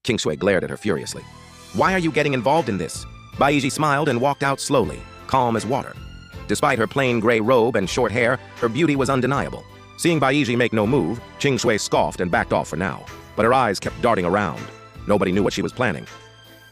King Shui glared at her furiously. Why are you getting involved in this? Baiji smiled and walked out slowly, calm as water. Despite her plain gray robe and short hair, her beauty was undeniable. Seeing Baiji make no move, King Shui scoffed and backed off for now, but her eyes kept darting around. Nobody knew what she was planning.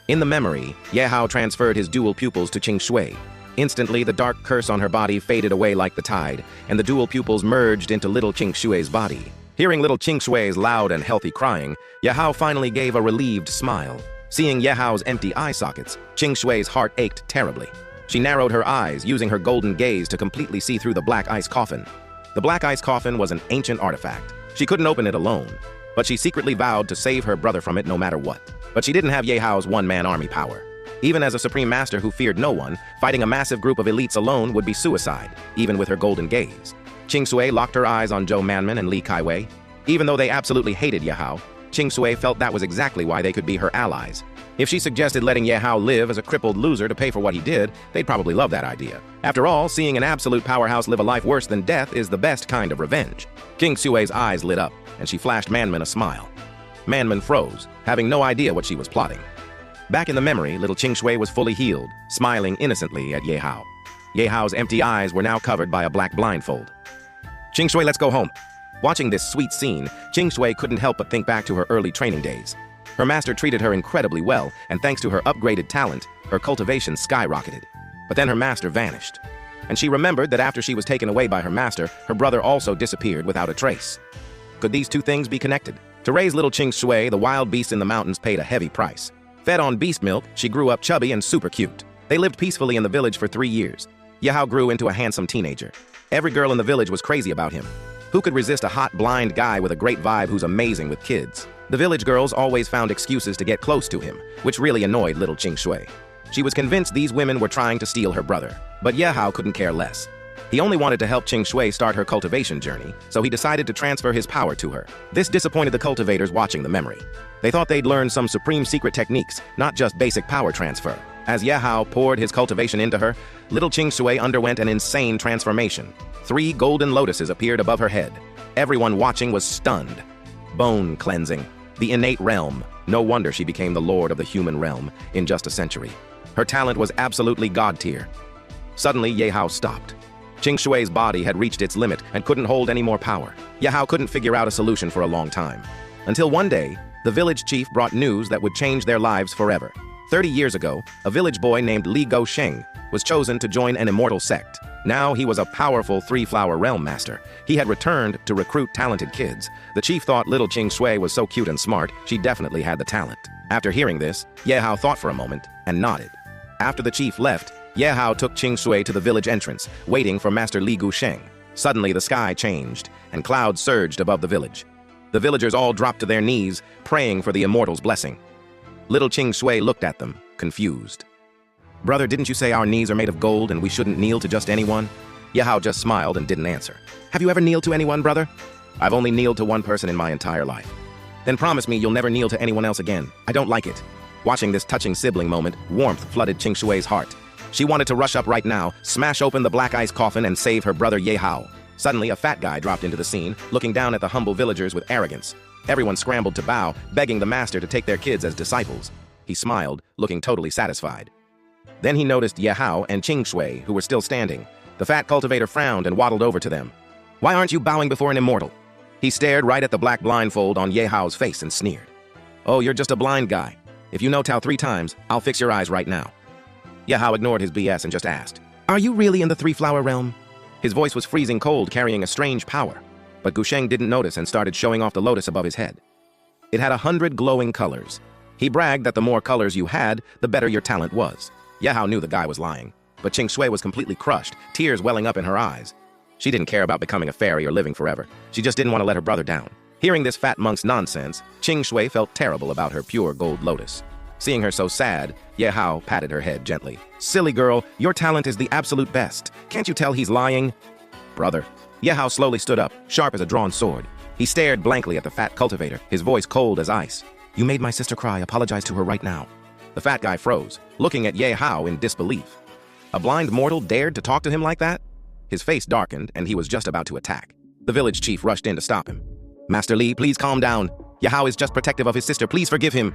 In the memory, Ye Hao transferred his dual pupils to King Shui. Instantly, the dark curse on her body faded away like the tide, and the dual pupils merged into little King Shui's body. Hearing little King Shui's loud and healthy crying, Ye Hao finally gave a relieved smile. Seeing Ye Hao's empty eye sockets, King Shui's heart ached terribly. She narrowed her eyes, using her golden gaze to completely see through the black ice coffin. The black ice coffin was an ancient artifact. She couldn't open it alone, but she secretly vowed to save her brother from it no matter what. But she didn't have Ye Hao's one-man army power. Even as a supreme master who feared no one, fighting a massive group of elites alone would be suicide, even with her golden gaze. King Shui locked her eyes on Zhou Manman and Li Kaiwei. Even though they absolutely hated Ye Hao, King Shui felt that was exactly why they could be her allies. If she suggested letting Ye Hao live as a crippled loser to pay for what he did, they'd probably love that idea. After all, seeing an absolute powerhouse live a life worse than death is the best kind of revenge. King Shui's eyes lit up, and she flashed Manman a smile. Manman froze, having no idea what she was plotting. Back in the memory, little King Shui was fully healed, smiling innocently at Ye Hao. Ye Hao's empty eyes were now covered by a black blindfold. King Shui, let's go home. Watching this sweet scene, King Shui couldn't help but think back to her early training days. Her master treated her incredibly well, and thanks to her upgraded talent, her cultivation skyrocketed. But then her master vanished. And she remembered that after she was taken away by her master, her brother also disappeared without a trace. Could these two things be connected? To raise little King Shui, the wild beast in the mountains paid a heavy price. Fed on beast milk, she grew up chubby and super cute. They lived peacefully in the village for 3 years. Ye Hao grew into a handsome teenager. Every girl in the village was crazy about him. Who could resist a hot, blind guy with a great vibe who's amazing with kids? The village girls always found excuses to get close to him, which really annoyed little King Shui. She was convinced these women were trying to steal her brother, but Ye Hao couldn't care less. He only wanted to help King Shui start her cultivation journey, so he decided to transfer his power to her. This disappointed the cultivators watching the memory. They thought they'd learn some supreme secret techniques, not just basic power transfer. As Ye Hao poured his cultivation into her, little King Shui underwent an insane transformation. 3 golden lotuses appeared above her head. Everyone watching was stunned. Bone cleansing. The innate realm. No wonder she became the lord of the human realm in just a century. Her talent was absolutely god tier. Suddenly, Ye Hao stopped. King Shui's body had reached its limit and couldn't hold any more power. Ye Hao couldn't figure out a solution for a long time. Until one day, the village chief brought news that would change their lives forever. 30 years ago, a village boy named Li Guosheng was chosen to join an immortal sect. Now he was a powerful 3-flower realm master. He had returned to recruit talented kids. The chief thought little King Shui was so cute and smart, she definitely had the talent. After hearing this, Ye Hao thought for a moment and nodded. After the chief left, Ye Hao took King Shui to the village entrance, waiting for Master Li Guosheng. Suddenly, the sky changed, and clouds surged above the village. The villagers all dropped to their knees, praying for the immortal's blessing. Little King Shui looked at them, confused. Brother, didn't you say our knees are made of gold and we shouldn't kneel to just anyone? Ye Hao just smiled and didn't answer. Have you ever kneeled to anyone, brother? I've only kneeled to one person in my entire life. Then promise me you'll never kneel to anyone else again. I don't like it. Watching this touching sibling moment, warmth flooded King Shui's heart. She wanted to rush up right now, smash open the black ice coffin and save her brother Ye Hao. Suddenly, a fat guy dropped into the scene, looking down at the humble villagers with arrogance. Everyone scrambled to bow, begging the master to take their kids as disciples. He smiled, looking totally satisfied. Then he noticed Ye Hao and King Shui, who were still standing. The fat cultivator frowned and waddled over to them. Why aren't you bowing before an immortal? He stared right at the black blindfold on Ye Hao's face and sneered. Oh, you're just a blind guy. If you know Tao 3 times, I'll fix your eyes right now. Ye Hao ignored his BS and just asked, Are you really in the 3-flower realm? His voice was freezing cold, carrying a strange power. But Guosheng didn't notice and started showing off the lotus above his head. It had 100 glowing colors. He bragged that the more colors you had, the better your talent was. Ye Hao knew the guy was lying, but King Shui was completely crushed, tears welling up in her eyes. She didn't care about becoming a fairy or living forever. She just didn't want to let her brother down. Hearing this fat monk's nonsense, King Shui felt terrible about her pure gold lotus. Seeing her so sad, Ye Hao patted her head gently. Silly girl, your talent is the absolute best. Can't you tell he's lying? Brother. Ye Hao slowly stood up, sharp as a drawn sword. He stared blankly at the fat cultivator, his voice cold as ice. You made my sister cry. Apologize to her right now. The fat guy froze, looking at Ye Hao in disbelief. A blind mortal dared to talk to him like that? His face darkened, and he was just about to attack. The village chief rushed in to stop him. Master Li, please calm down. Ye Hao is just protective of his sister. Please forgive him.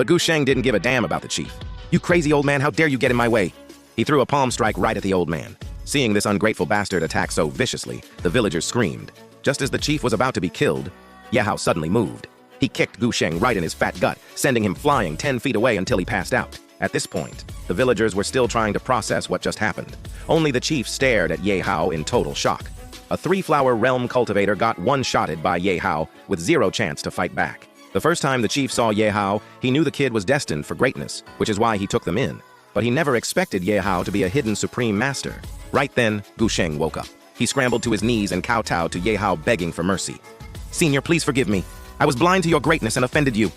But Gu Sheng didn't give a damn about the chief. "You crazy old man, how dare you get in my way?" He threw a palm strike right at the old man. Seeing this ungrateful bastard attack so viciously, the villagers screamed. Just as the chief was about to be killed, Yehao suddenly moved. He kicked Gu Sheng right in his fat gut, sending him flying 10 feet away until he passed out. At this point, the villagers were still trying to process what just happened. Only the chief stared at Yehao in total shock. A three-flower realm cultivator got one-shotted by Yehao with zero chance to fight back. The first time the chief saw Yehao, he knew the kid was destined for greatness, which is why he took them in. But he never expected Yehao to be a hidden supreme master. Right then, Gu Sheng woke up. He scrambled to his knees and kowtowed to Yehao, begging for mercy. "Senior, please forgive me. I was blind to your greatness and offended you."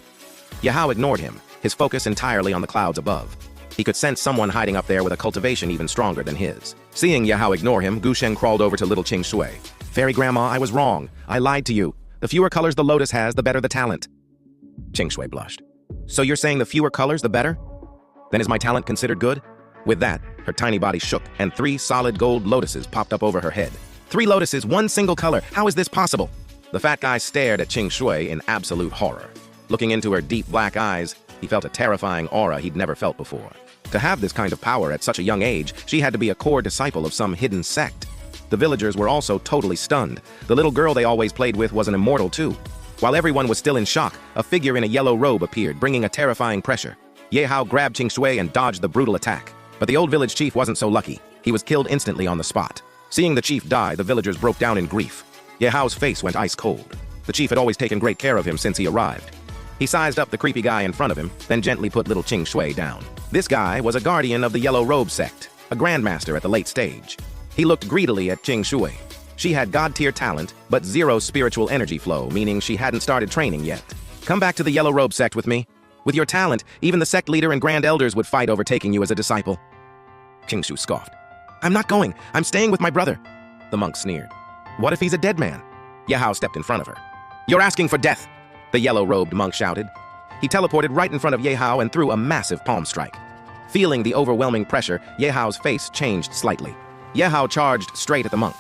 Yehao ignored him, his focus entirely on the clouds above. He could sense someone hiding up there with a cultivation even stronger than his. Seeing Yehao ignore him, Gu Sheng crawled over to little Qing Shui. "Fairy Grandma, I was wrong. I lied to you. The fewer colors the lotus has, the better the talent." Qing Shui blushed. "So you're saying the fewer colors, the better? Then is my talent considered good?" With that, her tiny body shook, and 3 solid gold lotuses popped up over her head. 3 lotuses, 1 single color. How is this possible? The fat guy stared at Qing Shui in absolute horror. Looking into her deep black eyes, he felt a terrifying aura he'd never felt before. To have this kind of power at such a young age, she had to be a core disciple of some hidden sect. The villagers were also totally stunned. The little girl they always played with was an immortal too. While everyone was still in shock, a figure in a yellow robe appeared, bringing a terrifying pressure. Yehao grabbed Qing Shui and dodged the brutal attack. But the old village chief wasn't so lucky. He was killed instantly on the spot. Seeing the chief die, the villagers broke down in grief. Yehao's face went ice cold. The chief had always taken great care of him since he arrived. He sized up the creepy guy in front of him, then gently put little Qing Shui down. This guy was a guardian of the Yellow Robe sect, a grandmaster at the late stage. He looked greedily at Qing Shui. She had god-tier talent, but 0 spiritual energy flow, meaning she hadn't started training yet. "Come back to the Yellow Robe sect with me. With your talent, even the sect leader and grand elders would fight over taking you as a disciple." Qing Shui scoffed. "I'm not going. I'm staying with my brother." The monk sneered. "What if he's a dead man?" Yehao stepped in front of her. "You're asking for death," the yellow-robed monk shouted. He teleported right in front of Yehao and threw a massive palm strike. Feeling the overwhelming pressure, Yehao's face changed slightly. Yehao charged straight at the monk.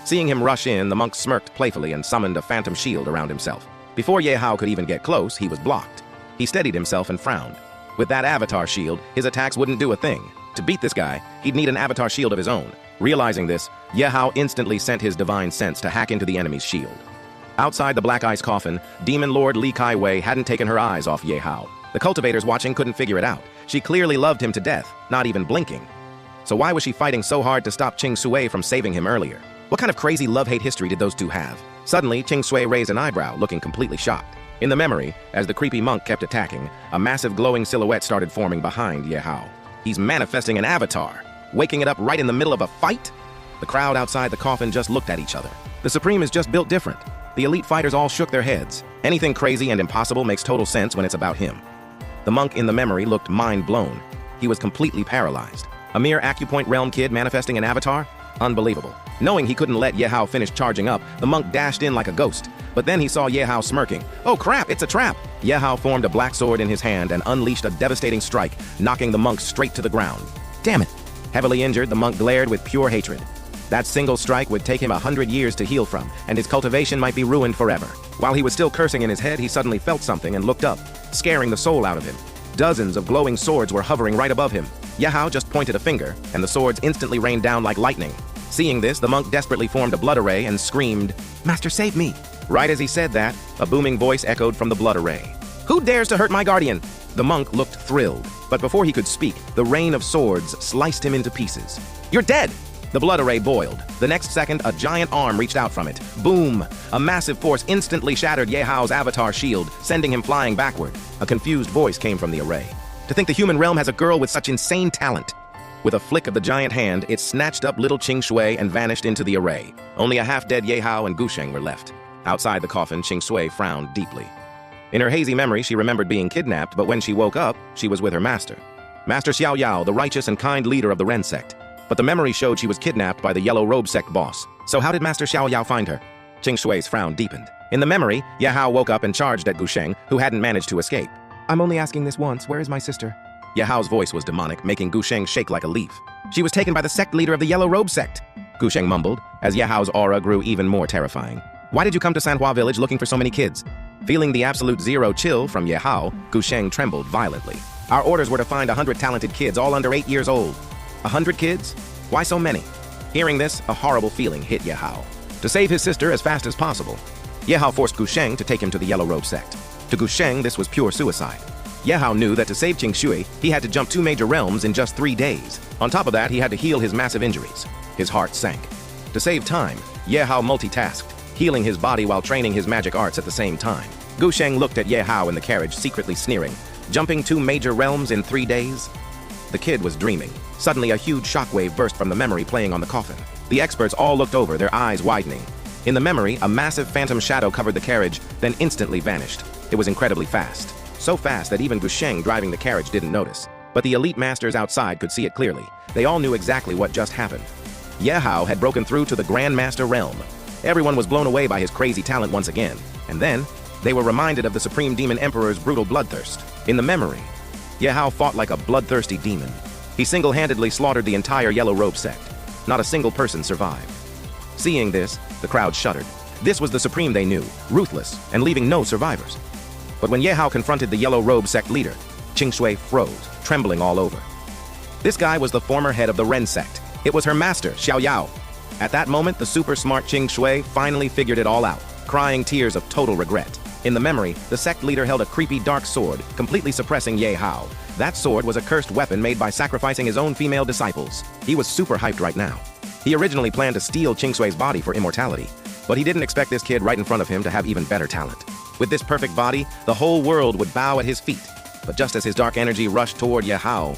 Seeing him rush in, the monk smirked playfully and summoned a phantom shield around himself. Before Yehao could even get close, he was blocked. He steadied himself and frowned. With that avatar shield, his attacks wouldn't do a thing. To beat this guy, he'd need an avatar shield of his own. Realizing this, Yehao instantly sent his divine sense to hack into the enemy's shield. Outside the Black Ice coffin, Demon Lord Li Kaiwei hadn't taken her eyes off Yehao. The cultivators watching couldn't figure it out. She clearly loved him to death, not even blinking. So why was she fighting so hard to stop Qing Shui from saving him earlier? What kind of crazy love-hate history did those two have? Suddenly, Qing Shui raised an eyebrow, looking completely shocked. In the memory, as the creepy monk kept attacking, a massive glowing silhouette started forming behind Yehao. He's manifesting an avatar, waking it up right in the middle of a fight? The crowd outside the coffin just looked at each other. The Supreme is just built different. The elite fighters all shook their heads. Anything crazy and impossible makes total sense when it's about him. The monk in the memory looked mind-blown. He was completely paralyzed. A mere acupoint realm kid manifesting an avatar? Unbelievable. Knowing he couldn't let Yehao finish charging up, the monk dashed in like a ghost. But then he saw Yehao smirking. "Oh crap, it's a trap!" Yehao formed a black sword in his hand and unleashed a devastating strike, knocking the monk straight to the ground. Damn it! Heavily injured, the monk glared with pure hatred. That single strike would take him 100 years to heal from, and his cultivation might be ruined forever. While he was still cursing in his head, he suddenly felt something and looked up, scaring the soul out of him. Dozens of glowing swords were hovering right above him. Yehao just pointed a finger, and the swords instantly rained down like lightning. Seeing this, the monk desperately formed a blood array and screamed, "Master, save me!" Right as he said that, a booming voice echoed from the blood array. "Who dares to hurt my guardian?" The monk looked thrilled, but before he could speak, the rain of swords sliced him into pieces. "You're dead!" The blood array boiled. The next second, a giant arm reached out from it. Boom! A massive force instantly shattered Yehao's avatar shield, sending him flying backward. A confused voice came from the array. "To think the human realm has a girl with such insane talent!" With a flick of the giant hand, it snatched up little Qing Shui and vanished into the array. Only a half-dead Yehao and Gu Sheng were left. Outside the coffin, Qing Shui frowned deeply. In her hazy memory, she remembered being kidnapped, but when she woke up, she was with her master. Master Xiao Yao, the righteous and kind leader of the Ren sect. But the memory showed she was kidnapped by the Yellow Robe sect boss. So how did Master Xiao Yao find her? Qing Shui's frown deepened. In the memory, Yehao woke up and charged at Gu Sheng, who hadn't managed to escape. "I'm only asking this once. Where is my sister?" Yehao's voice was demonic, making Gu Sheng shake like a leaf. "She was taken by the sect leader of the Yellow Robe sect," Gu Sheng mumbled, as Yehao's aura grew even more terrifying. "Why did you come to Sanhua village looking for so many kids?" Feeling the absolute zero chill from Ye Hao, Gusheng trembled violently. Our orders were to find 100 talented kids, all under 8 years old. 100 kids? Why so many? Hearing this, a horrible feeling hit Ye Hao. To save his sister as fast as possible, Ye Hao forced Gusheng to take him to the Yellow Robe sect. To Gusheng, this was pure suicide. Ye Hao knew that to save Qing Shui, he had to jump 2 major realms in just 3 days. On top of that, he had to heal his massive injuries. His heart sank. To save time, Ye Hao multitasked, healing his body while training his magic arts at the same time. Gusheng looked at Ye Hao in the carriage, secretly sneering. Jumping 2 major realms in 3 days? The kid was dreaming. Suddenly, a huge shockwave burst from the memory playing on the coffin. The experts all looked over, their eyes widening. In the memory, a massive phantom shadow covered the carriage, then instantly vanished. It was incredibly fast. So fast that even Gusheng driving the carriage didn't notice. But the elite masters outside could see it clearly. They all knew exactly what just happened. Ye Hao had broken through to the Grand Master realm. Everyone was blown away by his crazy talent once again. And then, they were reminded of the Supreme Demon Emperor's brutal bloodthirst. In the memory, Ye Hao fought like a bloodthirsty demon. He single-handedly slaughtered the entire Yellow Robe sect. Not a single person survived. Seeing this, the crowd shuddered. This was the Supreme they knew, ruthless, and leaving no survivors. But when Ye Hao confronted the Yellow Robe sect leader, Qing Shui froze, trembling all over. This guy was the former head of the Ren sect. It was her master, Xiao Yao. At that moment, the super smart Qing Shui finally figured it all out, crying tears of total regret. In the memory, the sect leader held a creepy dark sword, completely suppressing Ye Hao. That sword was a cursed weapon made by sacrificing his own female disciples. He was super hyped right now. He originally planned to steal Qing Shui's body for immortality, but he didn't expect this kid right in front of him to have even better talent. With this perfect body, the whole world would bow at his feet. But just as his dark energy rushed toward Ye Hao,